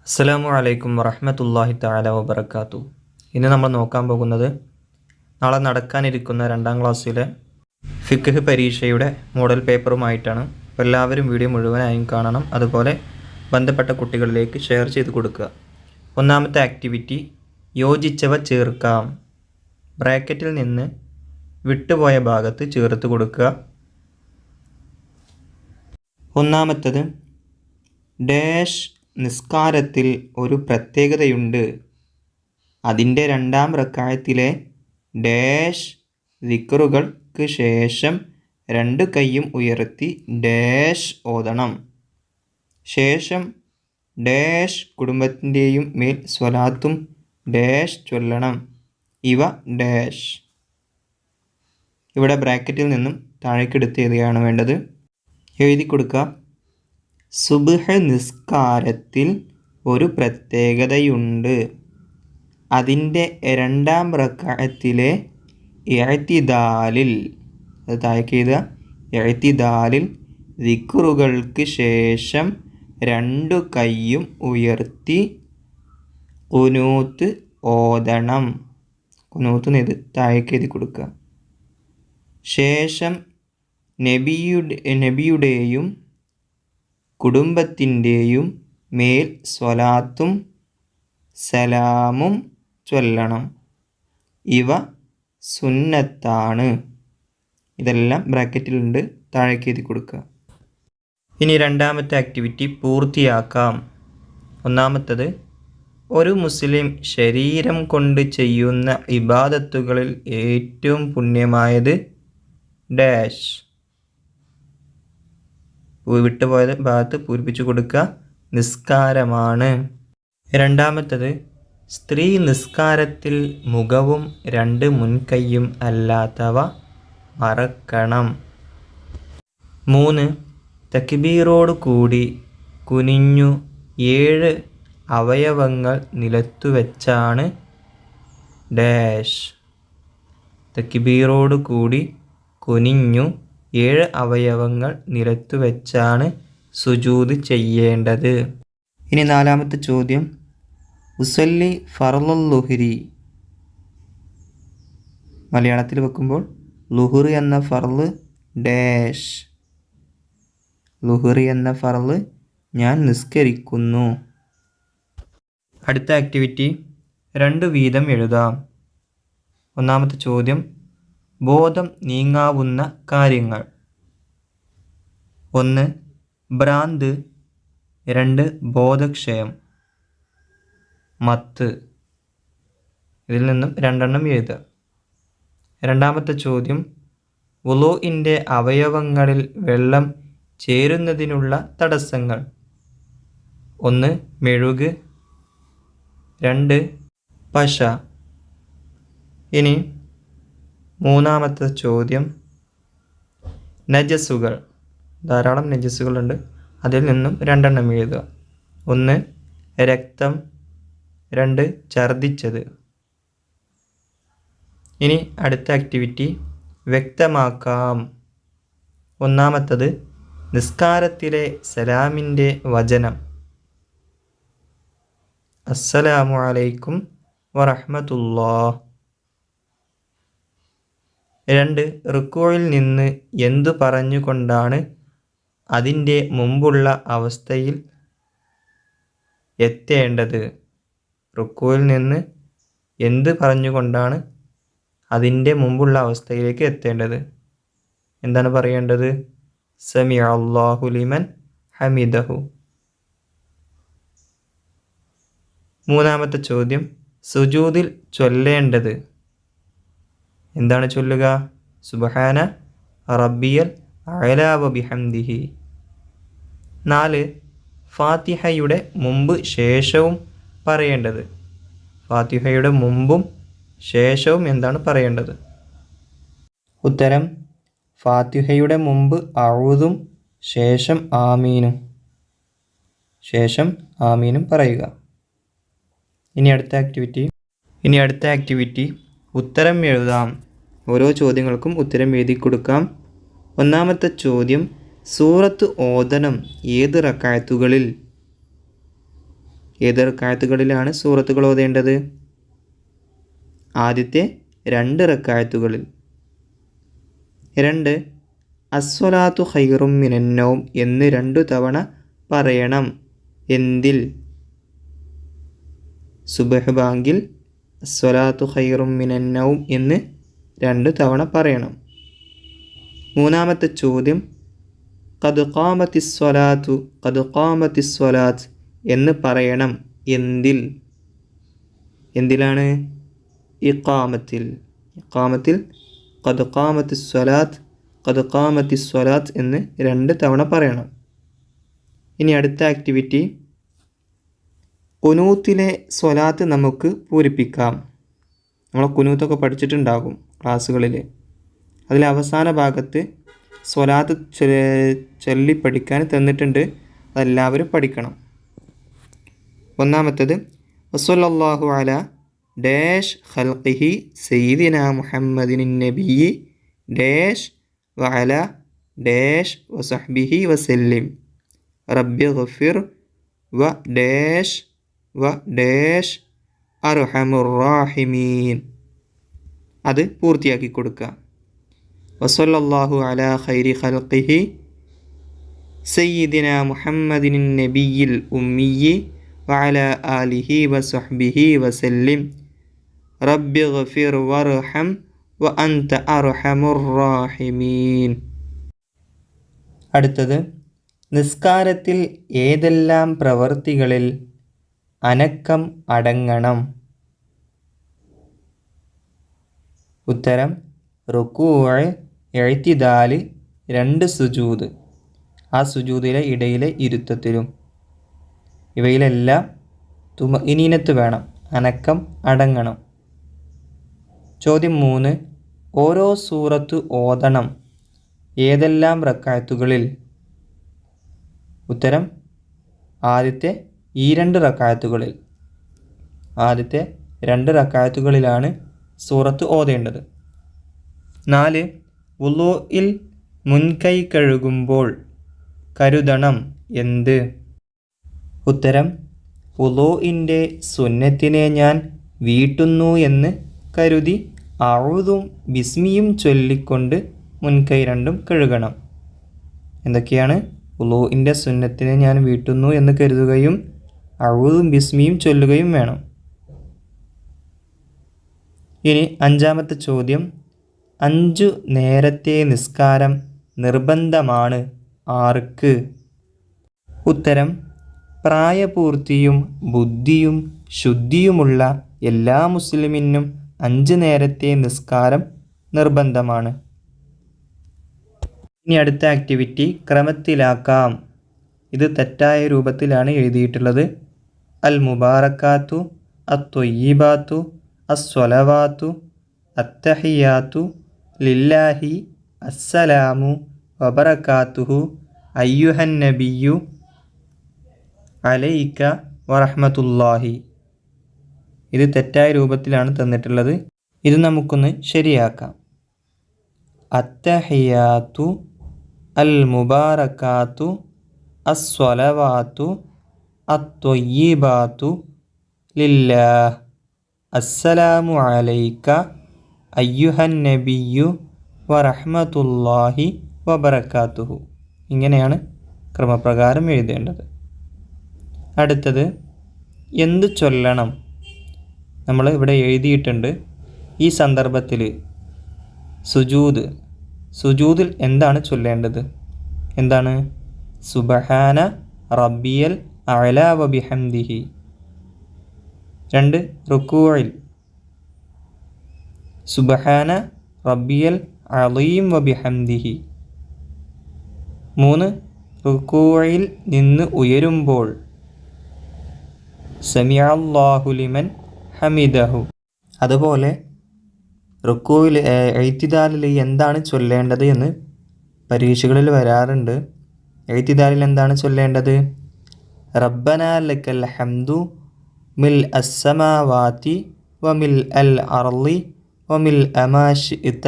അസ്സലാമു അലൈക്കും വറഹ്മത്തുള്ളാഹി തആല വബറകാതുഹു. ഇന്ന് നമ്മൾ നോക്കാൻ പോകുന്നത് നാളെ നടക്കാനിരിക്കുന്ന 2ാം ക്ലാസ്സിലെ ഫിഖ്ഹ് പരീക്ഷയുടെ മോഡൽ പേപ്പറുമായിട്ടാണ്. അപ്പോൾ എല്ലാവരും വീഡിയോ മുഴുവനായും കാണണം. അതുപോലെ ബന്ധപ്പെട്ട കുട്ടികളിലേക്ക് ഷെയർ ചെയ്ത് കൊടുക്കുക. ഒന്നാമത്തെ ആക്ടിവിറ്റി യോജിച്ചവ ചേർക്കാം. ബ്രാക്കറ്റിൽ നിന്ന് വിട്ടുപോയ ഭാഗത്ത് ചേർത്ത് കൊടുക്കുക. ഒന്നാമത്തത് ഡാഷ് നിസ്കാരത്തിൽ ഒരു പ്രത്യേകതയുണ്ട്. അതിൻ്റെ 2ാം റക്അത്തിലെ ഡാഷ് ദിക്റുകൾക്ക് ശേഷം 2 കൈയും ഉയർത്തി ഡാഷ് ഓതണം. ശേഷം ഡാഷ് കുടുംബത്തിൻ്റെയും മേൽ സ്വലാത്തും ഡാഷ് ചൊല്ലണം. ഇവ ഡാഷ്. ഇവിടെ ബ്രാക്കറ്റിൽ നിന്നും താഴേക്കെടുത്ത് എഴുതുകയാണ് വേണ്ടത്. എഴുതി കൊടുക്കുക. സുബ്ഹ് നിസ്കാരത്തിൽ ഒരു പ്രത്യേകതയുണ്ട്. അതിൻ്റെ 2ാം റക്അത്തിലെ ഇഅ്തിദാലിൽ, അത് താഴേക്ക് എഴുതുക, ഇഅ്തിദാലിൽ ദിക്റുകൾക്ക് ശേഷം 2 കൈയും ഉയർത്തി ഖുനൂത്ത് ഓതണം. ഖുനൂത്ത് ഇത് താഴേക്ക് എഴുതി കൊടുക്കുക. ശേഷം നബിയുടെയും കുടുംബത്തിൻ്റെയും മേൽ സ്വലാത്തും സലാമും ചൊല്ലണം. ഇവ സുന്നത്താണ്. ഇതെല്ലാം ബ്രാക്കറ്റിലുണ്ട്, താഴേക്ക് എഴുതി കൊടുക്കുക. ഇനി 2ാമത്തെ ആക്ടിവിറ്റി പൂർത്തിയാക്കാം. ഒന്നാമത്തത് ഒരു മുസ്ലിം ശരീരം കൊണ്ട് ചെയ്യുന്ന ഇബാദത്തുകളിൽ ഏറ്റവും പുണ്യമായത് ഡാഷ്. വിട്ടുപോയത് ഭാഗത്ത് പൂരിപ്പിച്ചു കൊടുക്കുക. നിസ്കാരമാണ്. 2ാമത്തത് സ്ത്രീ നിസ്കാരത്തിൽ മുഖവും 2 മുൻകൈയും അല്ലാത്തവ മറക്കണം. 3 തക്ബീറോട് കൂടി കുനിഞ്ഞു 7 അവയവങ്ങൾ നിലത്തുവെച്ചാണ് ഡാഷ്. തക്ബീറോട് കൂടി കുനിഞ്ഞു 7 അവയവങ്ങൾ നിലത്തുവെച്ചാണ് സുജൂദ് ചെയ്യേണ്ടത്. ഇനി 4ാമത്തെ ചോദ്യം ഉസല്ലി ഫർളുൽ ലുഹ്രി. മലയാളത്തിൽ വെക്കുമ്പോൾ ലുഹ്ർ എന്ന ഫർള് ഡാഷ്. ലുഹ്ർ എന്ന ഫർള് ഞാൻ നിസ്കരിക്കുന്നു. അടുത്ത ആക്ടിവിറ്റി 2 വീതം എഴുതാം. ഒന്നാമത്തെ ചോദ്യം ബോധം നീങ്ങാവുന്ന കാര്യങ്ങൾ. 1 ഭ്രാന്ത്, 2 ബോധക്ഷയം, മത്ത്. ഇതിൽ നിന്നും 2 എഴുതുക. 2ാമത്തെ ചോദ്യം വുളൂഇൻ്റെ അവയവങ്ങളിൽ വെള്ളം ചേരുന്നതിനുള്ള തടസ്സങ്ങൾ. 1 മെഴുക്, 2 പശ. ഇനി 3ാമത്തെ ചോദ്യം നജസുകൾ. ധാരാളം നജസുകളുണ്ട്, അതിൽ നിന്നും 2 എഴുതുക. 1 രക്തം, 2 ഛർദ്ദിച്ചത്. ഇനി അടുത്ത ആക്ടിവിറ്റി വ്യക്തമാക്കാം. ഒന്നാമത്തത് നിസ്കാരത്തിലെ സലാമിൻ്റെ വചനം. അസ്സലാമു അലൈക്കും വറഹ്മത്തുള്ളാഹ്. 2 റുക്കൂഇൽ നിന്ന് എന്തു പറഞ്ഞുകൊണ്ടാണ് അതിൻ്റെ മുമ്പുള്ള അവസ്ഥയിൽ എത്തേണ്ടത്. റുക്കൂഇൽ നിന്ന് എന്ത് പറഞ്ഞുകൊണ്ടാണ് അതിൻ്റെ മുമ്പുള്ള അവസ്ഥയിലേക്ക് എത്തേണ്ടത്. എന്താണ് പറയേണ്ടത്? സമിഅ അല്ലാഹു ലിമൻ ഹമിദഹു. 3ാമത്തെ ചോദ്യം സുജൂദിൽ ചൊല്ലേണ്ടത്. എന്താണ് ചൊല്ലുക? സുബ്ഹാന റബ്ബിയൽ അഅ്ലാ വബിഹംദിഹി. 4 ഫാത്തിഹയുടെ മുമ്പ് ശേഷവും പറയേണ്ടത്. ഫാത്തിഹയുടെ മുമ്പും ശേഷവും എന്താണ് പറയേണ്ടത്? ഉത്തരം ഫാത്തിഹയുടെ മുമ്പ് അഊദും ശേഷം ആമീനും പറയുക. ഇനി അടുത്ത ആക്ടിവിറ്റി ഉത്തരം എഴുതാം. ഓരോ ചോദ്യങ്ങൾക്കും ഉത്തരം എഴുതി കൊടുക്കാം. ഒന്നാമത്തെ ചോദ്യം സൂറത്ത് ഓതണം ഏത് റക്അത്തുകളിൽ? ഏത് റക്അത്തുകളിലാണ് സൂറത്തുകൾ ഓതേണ്ടത്? ആദ്യത്തെ 2 റക്അത്തുകളിൽ. 2 അസ്വലാത്തു ഖൈറും മിനന്നൗം എന്ന് 2 തവണ പറയണം. എന്തിൽ? സുബ്ഹ് ബാങ്കിൽ അസ്വലാത്തു ഖൈറും മിനന്നൗം എന്ന് 2 തവണ പറയണം. 3-ാമത്തെ ചോദ്യം ഖദ് ഖാമത്തിസ് സ്വലാത്ത് എന്ന് പറയണം. എന്തിൽ? എന്തിലാണ്? ഇഖാമത്തിൽ. ഖദ് ഖാമത്തിസ് സ്വലാത്ത് എന്ന് 2 തവണ പറയണം. ഇനി അടുത്ത ആക്ടിവിറ്റി, ഖുനൂത്തിലെ സ്വലാത്ത് നമുക്ക് പൂരിപ്പിക്കാം. നമ്മൾ ഖുനൂത്തൊക്കെ പഠിച്ചിട്ടുണ്ടാകും ക്ലാസ്സുകളിൽ. അതിൽ അവസാന ഭാഗത്ത് സ്വലാത്ത് ചൊല്ലി പഠിക്കാൻ തന്നിട്ടുണ്ട്. അതെല്ലാവരും പഠിക്കണം. 1-ാമത്തേത് വസല്ലല്ലാഹു അലാ ഡാഷ് ഖൽഖിഹി സയ്യിദിനാ മുഹമ്മദിൻ നബിയ്യി ഡാഷ് വഅല ഡാഷ് വസഹ്ബിഹി വസല്ലിം റബ്ബി ഗഫിർ വ ഡാഷ് അർഹമുർ റാഹിമീൻ. അത് പൂർത്തിയാക്കി കൊടുക്കുക. വസല്ലല്ലാഹു അലാ ഖൈരി ഖൽഖിഹി സയ്യിദിനാ മുഹമ്മദിൻ നബിയ്യിൽ ഉമ്മിയ്യി വഅല ആലിഹി വസഹ്ബിഹി വസല്ലിം റബ്ബി ഗഫിർ വർഹം വ അൻത അർഹമുർ റാഹിമീൻ. അടുത്തത്, നിസ്കാരത്തിൽ ഏതെല്ലാം പ്രവൃത്തികളിൽ അനക്കം അടങ്ങണം? ഉത്തരം റുകൂഅ്, ഇഅ്തിദാല്, 2 സുജൂദ്, ആ സുജൂദിലെ ഇടയിലെ ഇരുത്തത്തിലും. ഇവയിലെല്ലാം തുമഇനീനത്ത് വേണം, അനക്കം അടങ്ങണം. ചോദ്യം 3, ഓരോ സൂറത്ത് ഓതണം ഏതെല്ലാം റക്അത്തുകളിൽ? ഉത്തരം ആദ്യത്തെ 2 റക്അത്തുകളിൽ. ആദ്യത്തെ 2 റക്അത്തുകളിലാണ് സൂറത്ത് ഓതേണ്ടത്. 4, വുളൂഇൽ മുൻകൈ കഴുകുമ്പോൾ കരുതണം എന്ത്? ഉത്തരം വുളൂഇൻ്റെ സുന്നത്തിനെ ഞാൻ വീട്ടുന്നു എന്ന് കരുതി അഊദും ബിസ്മിയും ചൊല്ലിക്കൊണ്ട് മുൻകൈ 2 കഴുകണം. എന്തൊക്കെയാണ്? വുളൂഇൻ്റെ സുന്നത്തിനെ ഞാൻ വീട്ടുന്നു എന്ന് കരുതുകയും അഊദും ബിസ്മിയും ചൊല്ലുകയും വേണം. ഇനി 5-ാമത്തെ ചോദ്യം, 5 നേരത്തെ നിസ്കാരം നിർബന്ധമാണ് ആർക്ക്? ഉത്തരം പ്രായപൂർത്തിയും ബുദ്ധിയും ശുദ്ധിയുമുള്ള എല്ലാ മുസ്ലിമിനും 5 നേരത്തെ നിസ്കാരം നിർബന്ധമാണ്. ഇനി അടുത്ത ആക്ടിവിറ്റി ക്രമത്തിലാക്കാം. ഇത് തെറ്റായ രൂപത്തിലാണ് എഴുതിയിട്ടുള്ളത്. അൽ മുബാറക്കാത്തു, അത്തൊയ്യിബാത്തു, അസ്വലവാത്തു, അത്തഹിയാത്തു ലില്ലാഹി, അസ്സലാമു വബറകാതുഹു, അയ്യുഹൻ നബിയു, അലൈക വറഹ്മത്തുള്ളാഹി. ഇത് തെറ്റായ രൂപത്തിലാണ് തന്നിട്ടുള്ളത്. ഇത് നമുക്കൊന്ന് ശരിയാക്കാം. അത്തഹിയാത്തു, അൽ മുബാറക്കാത്തു, അസ്വലവാത്തു, അത്തൊയ്യിബാത്തു ലില്ലാഹ്, അസ്സലാമു അലൈക അയ്യുഹൻ നബിയു വറഹ്മത്തുള്ളാഹി വബറകാതുഹു. ഇങ്ങനെയാണ് ക്രമപ്രകാരം എഴുതേണ്ടത്. അടുത്തത്, എന്ത് ചൊല്ലണം? നമ്മൾ ഇവിടെ എഴുതിയിട്ടുണ്ട്. ഈ സന്ദർഭത്തിൽ സുജൂദിൽ എന്താണ് ചൊല്ലേണ്ടത്? എന്താണ്? സുബ്ഹാന റബ്ബിയൽ അഅല വബിഹംദിഹി. 2 റുകൂഇൽ സുബ്ഹാന റബ്ബിയൽ അളീം വബിഹംദിഹി. 3 റുകൂഇൽ നിന്ന് ഉയരുമ്പോൾ സമിഅല്ലാഹു ലിമൻ ഹമിദഹു. അതുപോലെ റുകൂഇൽ ഇഅ്തിദാലിൽ എന്താണ് ചൊല്ലേണ്ടത് എന്ന് പരീക്ഷകളിൽ വരാറുണ്ട്. ഇഅ്തിദാലിൽ എന്താണ് ചൊല്ലേണ്ടത്? റബ്ബനാ ലക്കൽ ഹംദു മിൽ അസ്സമാവാതി വമിൽ അൽ അർളി വമിൽ അമാ ശിഅ്ത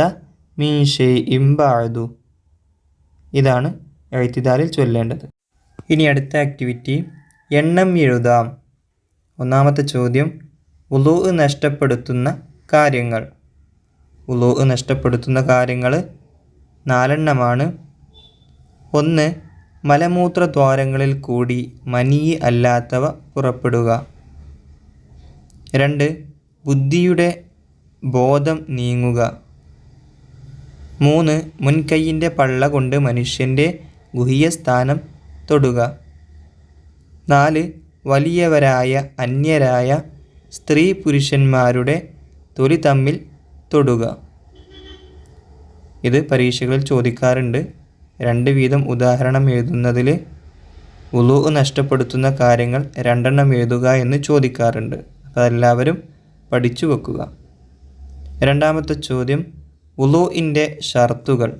മിൻ ഷൈഇൻ ബഅദു. ഇതാണ് ഇഅ്തിദാലിൽ ചൊല്ലേണ്ടത്. ഇനി അടുത്ത ആക്ടിവിറ്റി, എണ്ണം എഴുതാം. ഒന്നാമത്തെ ചോദ്യം വുളൂ നഷ്ടപ്പെടുത്തുന്ന കാര്യങ്ങൾ. വുളൂ നഷ്ടപ്പെടുത്തുന്ന കാര്യങ്ങൾ 4 1. മലമൂത്രദ്വാരങ്ങളിൽ കൂടി മനീ അല്ലാത്തവ പുറപ്പെടുക. 2. ബുദ്ധിയുടെ ബോധം നീങ്ങുക. 3. മുൻകൈയിൻ്റെ പള്ള കൊണ്ട് മനുഷ്യൻ്റെ ഗുഹ്യസ്ഥാനം തൊടുക. 4. വലിയവരായ അന്യരായ സ്ത്രീ പുരുഷന്മാരുടെ തൊലി തമ്മിൽ തൊടുക. ഇത് പരീക്ഷകളിൽ ചോദിക്കാറുണ്ട്. 2 വീതം ഉദാഹരണം എഴുതുന്നതിൽ വുളൂ നഷ്ടപ്പെടുത്തുന്ന കാര്യങ്ങൾ 2 എഴുതുക എന്ന് ചോദിക്കാറുണ്ട്. അപ്പോൾ എല്ലാവരും പഠിച്ചു വെക്കുക. രണ്ടാമത്തെ ചോദ്യം വുളൂഇൻ്റെ ഷർത്തുകൾ.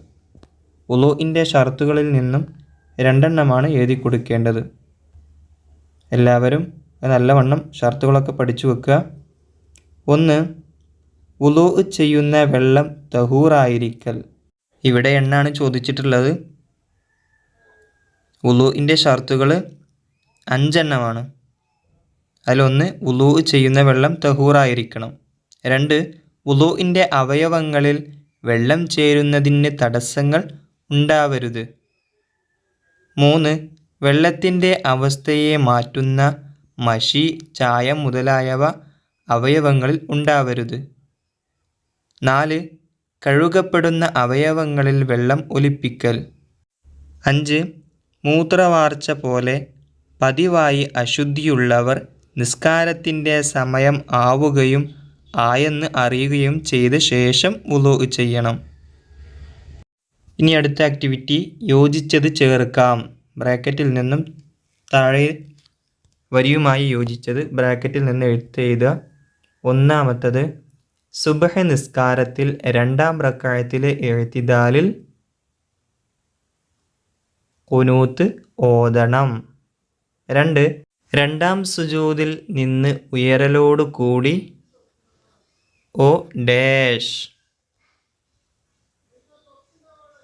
വുളൂഇൻ്റെ ഷർത്തുകളിൽ നിന്നും 2 എഴുതി കൊടുക്കേണ്ടത്. എല്ലാവരും നല്ലവണ്ണം ഷർത്തുകളൊക്കെ പഠിച്ചു വെക്കുക. 1. വുളൂ ചെയ്യുന്ന വെള്ളം തഹൂറായിരിക്കൽ. ഇവിടെ എണ്ണാണ് ചോദിച്ചിട്ടുള്ളത്. വുളൂഇൻ്റെ ഷർത്തുകൾ 5 അതിലൊന്ന് വുളൂ ചെയ്യുന്ന വെള്ളം തഹൂറായിരിക്കണം. 2. വുളൂഇൻ്റെ അവയവങ്ങളിൽ വെള്ളം ചേരുന്നതിന് തടസ്സങ്ങൾ ഉണ്ടാവരുത്. 3. വെള്ളത്തിൻ്റെ അവസ്ഥയെ മാറ്റുന്ന മഷി, ചായം മുതലായവ അവയവങ്ങളിൽ ഉണ്ടാവരുത്. 4. കഴുകപ്പെടുന്ന അവയവങ്ങളിൽ വെള്ളം ഒലിപ്പിക്കൽ. 5. മൂത്രവാർച്ച പോലെ പതിവായി അശുദ്ധിയുള്ളവർ നിസ്കാരത്തിൻ്റെ സമയം ആവുകയും ആയെന്ന് അറിയുകയും ചെയ്ത ശേഷം വുളൂ ചെയ്യണം. ഇനി അടുത്ത ആക്ടിവിറ്റി യോജിച്ചത് ചേർക്കാം. ബ്രാക്കറ്റിൽ നിന്നും താഴെ വരിയുമായി യോജിച്ചത് ബ്രാക്കറ്റിൽ നിന്ന് എഴുതുക. ഒന്നാമത്തത് സുബ്ഹ് നിസ്കാരത്തിൽ 2-ാം റക്അത്തിലെ ഇഅ്തിദാലിൽ ഖുനൂത്ത് ഓതണം. 2. 2-ാം സുജൂദിൽ നിന്ന് ഉയരലോട് കൂടി ഓ ഡാഷ്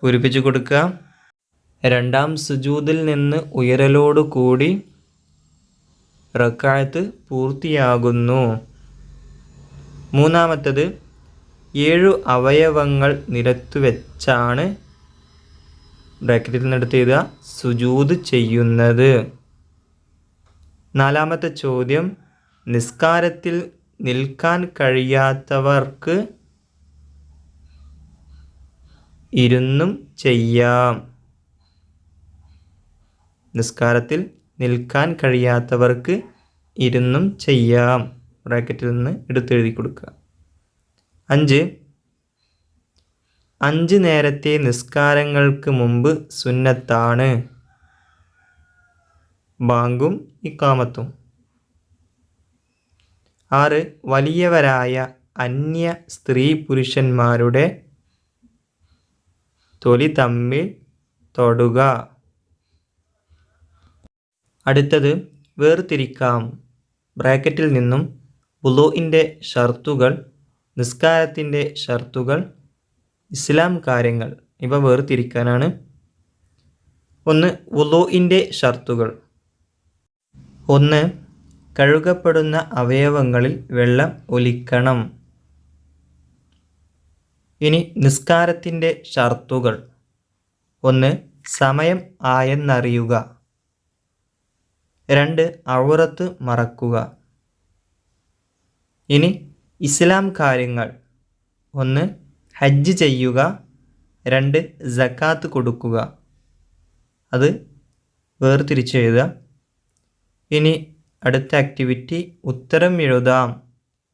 പൂരിപ്പിച്ചു കൊടുക്കുക. 2-ാം സുജൂദിൽ നിന്ന് ഉയരലോട് കൂടി റക്അത്ത് പൂർത്തിയാകുന്നു. 3. 7 അവയവങ്ങൾ നിരത്തുവെച്ചാണ് ബ്രാക്കറ്റിൽ നിന്നെടുത്ത് എഴുതുക സുജൂദ് ചെയ്യുന്നത്. 4. ചോദ്യം നിസ്കാരത്തിൽ നിൽക്കാൻ കഴിയാത്തവർക്ക് ഇരുന്നും ചെയ്യാം. നിസ്കാരത്തിൽ നിൽക്കാൻ കഴിയാത്തവർക്ക് ഇരുന്നും ചെയ്യാം. ബ്രാക്കറ്റിൽ നിന്ന് എടുത്തെഴുതി കൊടുക്കുക. 5. 5 നേരത്തെ നിസ്കാരങ്ങൾക്ക് മുമ്പ് സുന്നത്താണ് ബാങ്കും ഇഖാമത്തും. 6. വലിയവരായ അന്യ സ്ത്രീ പുരുഷന്മാരുടെ തൊലി തമ്മിൽ തൊടുക. അടുത്തത് വേർതിരിക്കാം. ബ്രാക്കറ്റിൽ നിന്നും വുളൂഇൻ്റെ ഷർത്തുകൾ, നിസ്കാരത്തിൻ്റെ ഷർത്തുകൾ, ഇസ്ലാം കാര്യങ്ങൾ ഇവ വേർതിരിക്കാനാണ്. 1. വുളൂഇൻ്റെ ഷർത്തുകൾ. 1. കഴുകപ്പെടുന്ന അവയവങ്ങളിൽ വെള്ളം ഒലിക്കണം. ഇനി നിസ്കാരത്തിൻ്റെ ഷർത്തുകൾ. 1. സമയം ആയെന്നറിയുക. 2. ഔറത്ത് മറക്കുക. ഇനി ഇസ്ലാം കാര്യങ്ങൾ. 1. ഹജ്ജ് ചെയ്യുക. 2. സക്കാത്ത് കൊടുക്കുക. അത് വേർതിരിച്ച് എഴുതുക. ഇനി അടുത്ത ആക്ടിവിറ്റി ഉത്തരം എഴുതാം.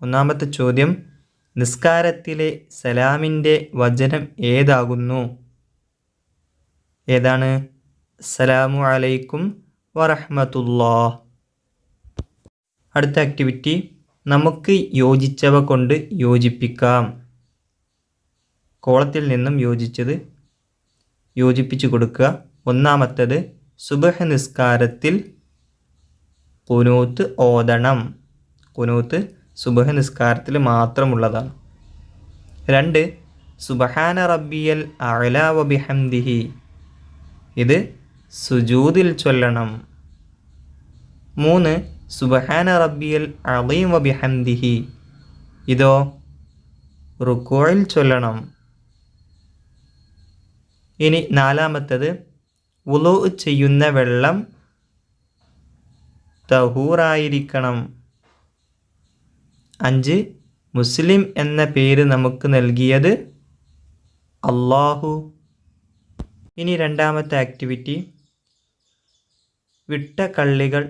ഒന്നാമത്തെ ചോദ്യം നിസ്കാരത്തിലെ സലാമിൻ്റെ വചനം ഏതാകുന്നു? ഏതാണ്? അസ്സലാമു അലൈക്കും വറഹ്മത്തുള്ളാഹ്. അടുത്ത ആക്ടിവിറ്റി നമുക്ക് യോജിച്ചവ കൊണ്ട് യോജിപ്പിക്കാം. കോളത്തിൽ നിന്നും യോജിച്ചത് യോജിപ്പിച്ചു കൊടുക്കുക. ഒന്നാമത്തേത് സുബ്ഹ് നിസ്കാരത്തിൽ ഖുനൂത്ത് ഓതണം. ഖുനൂത്ത് സുബ്ഹ് നിസ്കാരത്തിൽ മാത്രമുള്ളതാണ്. 2. സുബ്ഹാന റബ്ബിയൽ അഅ്ലാ വബിഹംദിഹി. ഇത് സുജൂദിൽ ചൊല്ലണം. 3. സുബ്ഹാന റബ്ബിയൽ അളീം വബിഹംദിഹി. ഇതോ റുക്കൂഇൽ ചൊല്ലണം. ഇനി നാലാമത്തത് വുളൂ ചെയ്യുന്ന വെള്ളം തഹൂറായിരിക്കണം. 5 മുസ്ലിം എന്ന പേര് നമുക്ക് നൽകിയത് അല്ലാഹു. ഇനി രണ്ടാമത്തെ ആക്ടിവിറ്റി വിട്ട കള്ളികൾ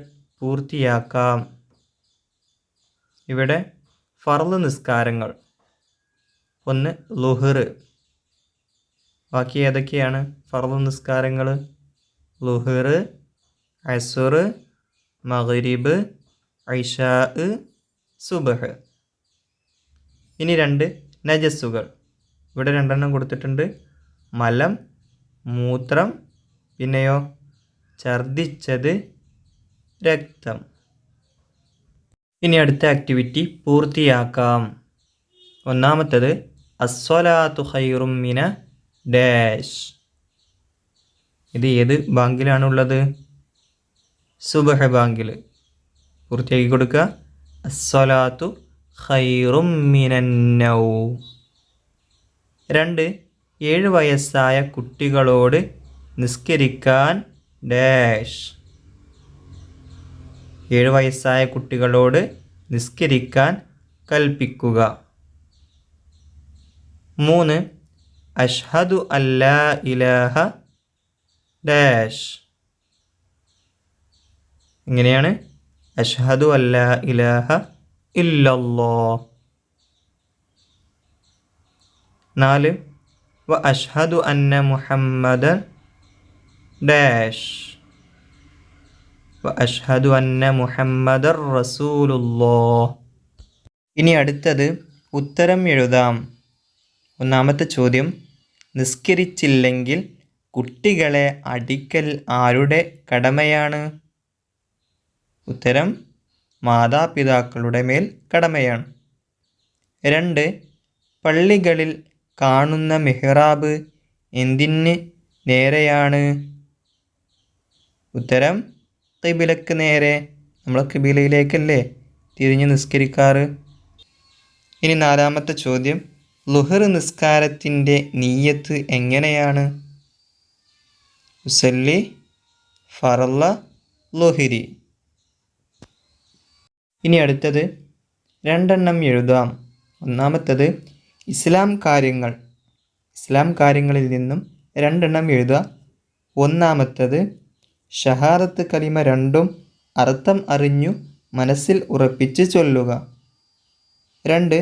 പൂർത്തിയാക്കാം. ഇവിടെ ഫർള് നിസ്കാരങ്ങൾ 1 ളുഹർ. ബാക്കി ഏതൊക്കെയാണ് ഫർള് നിസ്കാരങ്ങൾ? ളുഹർ, അസ്ർ, മഗ്രിബ്, ഇശാ, സുബ്ഹ്. ഇനി 2 നജസ്സുകൾ. ഇവിടെ 2 എണ്ണം കൊടുത്തിട്ടുണ്ട്. മലം, മൂത്രം, പിന്നെയോ ഛർദിച്ചത്, രക്തം. ഇനി അടുത്ത ആക്ടിവിറ്റി പൂർത്തിയാക്കാം. ഒന്നാമത്തത് അസ്സലാത്തു ഖൈറും മിന ഡാഷ്. ഇത് ഏത് ബാങ്കിലാണുള്ളത്? സുബ്ഹ് ബാങ്കിൽ. പൂർത്തിയാക്കി കൊടുക്കുക. അസ്സലാത്തു ഖൈറും മിനൻ നൗം. 2 7 വയസ്സായ കുട്ടികളോട് നിസ്കരിക്കാൻ ഡാഷ്. 7 വയസ്സായ കുട്ടികളോട് നിസ്കരിക്കാൻ കൽപ്പിക്കുക. 3 അഷ്ഹദു അല്ലാ ഇലാഹ ഡാഷ്. ഇങ്ങനെയാണ് അഷ്ഹദു അല്ലാ ഇലാഹ ഇല്ലല്ലാഹ്. 4 വ അഷ്ഹദു അന്ന മുഹമ്മദൻ ഡാഷ്. വ അഷ്ഹദു അന്ന മുഹമ്മദർ റസൂലുള്ളാഹ്. ഇനി അടുത്തത് ഉത്തരം എഴുതാം. ഒന്നാമത്തെ ചോദ്യം, നിസ്കരിച്ചില്ലെങ്കിൽ കുട്ടികളെ അടിക്കൽ ആരുടെ കടമയാണ്? ഉത്തരം മാതാപിതാക്കളുടെ മേൽ കടമയാണ്. 2 പള്ളികളിൽ കാണുന്ന മിഹ്റാബ് എന്തിന് നേരെയാണ്? ഉത്തരം ഖിബിലക്ക് നേരെ. നമ്മൾ ഖിബിലയിലേക്കല്ലേ തിരിഞ്ഞ് നിസ്കരിക്കാറ്. ഇനി 4ാമത്തെ ചോദ്യം, ളുഹർ നിസ്കാരത്തിൻ്റെ നിയ്യത്ത് എങ്ങനെയാണ്? ഉസല്ലി ഫർള ളുഹരി. ഇനി അടുത്തത് 2 എണ്ണം എഴുതാം. ഒന്നാമത്തത് ഇസ്ലാം കാര്യങ്ങളിൽ നിന്നും 2 എണ്ണം എഴുതുക. ഒന്നാമത്തത് ഷഹാദത്ത് കലിമ 2ഉം അർത്ഥം അറിഞ്ഞു മനസ്സിൽ ഉറപ്പിച്ച് ചൊല്ലുക. 2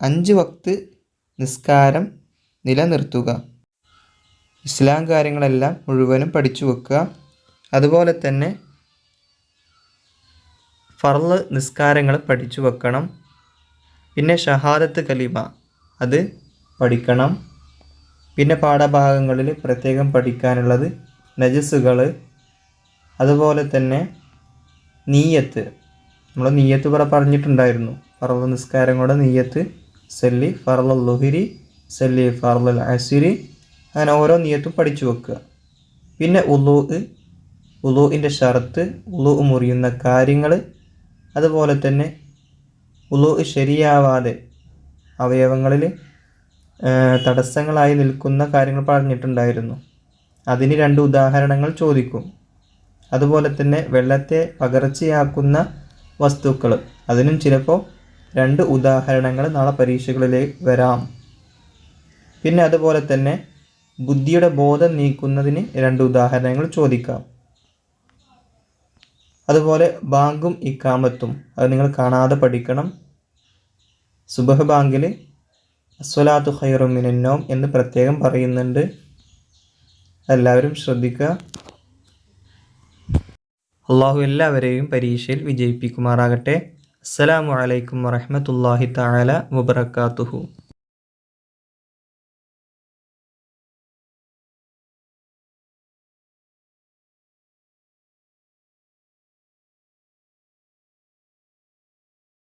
5 വക്ത് നിസ്കാരം നിലനിർത്തുക. ഇസ്ലാം കാര്യങ്ങളെല്ലാം മുഴുവനും പഠിച്ചു വെക്കുക. അതുപോലെ തന്നെ ഫർള് നിസ്കാരങ്ങൾ പഠിച്ചു വെക്കണം. പിന്നെ ഷഹാദത്ത് കലിമ അത് പഠിക്കണം. പിന്നെ പാഠഭാഗങ്ങളിൽ പ്രത്യേകം പഠിക്കാനുള്ളത് നജസ്സുകൾ, അതുപോലെ തന്നെ നീയത്ത്. നമ്മൾ നീയത്ത് ഇവിടെ പറഞ്ഞിട്ടുണ്ടായിരുന്നു. ഫർള് നിസ്കാരങ്ങളുടെ നീയത്ത് സല്ലി ഫർള ളുഹരി, സല്ലി ഫർള അസ്രി, അങ്ങനെ ഓരോ നീയത്തും പഠിച്ചു വെക്കുക. പിന്നെ ഉളൂഇൻ്റെ ഷർത്ത്, ഉളൂ മുറിയുന്ന കാര്യങ്ങൾ, അതുപോലെ തന്നെ ഉളൂ ശരിയാവാതെ അവയവങ്ങളിൽ തടസ്സങ്ങളായി നിൽക്കുന്ന കാര്യങ്ങൾ പറഞ്ഞിട്ടുണ്ടായിരുന്നു. അതിന് 2 ഉദാഹരണങ്ങൾ ചോദിക്കും. അതുപോലെ തന്നെ വെള്ളത്തെ പകർച്ചയാക്കുന്ന വസ്തുക്കൾ, അതിനും ചിലപ്പോൾ 2 ഉദാഹരണങ്ങൾ നാളെ പരീക്ഷകളിലേക്ക് വരാം. പിന്നെ അതുപോലെ തന്നെ ബുദ്ധിയുടെ ബോധം നീക്കുന്നതിന് 2 ഉദാഹരണങ്ങൾ ചോദിക്കാം. അതുപോലെ ബാങ്കും ഇക്കാമത്തും അത് നിങ്ങൾ കാണാതെ പഠിക്കണം. സുബഹ് ബാങ്കിൽ അസ്സലാത്തു ഖൈറും മിനൻ നൗം എന്ന് പ്രത്യേകം പറയുന്നുണ്ട്. എല്ലാവരും ശ്രദ്ധിക്കുക. അള്ളാഹു എല്ലാവരെയും പരീക്ഷയിൽ വിജയിപ്പിക്കുമാറാകട്ടെ. അസ്സലാമു അലൈക്കും വറഹ്മത്തുള്ളാഹി തആല വബറകാതുഹു.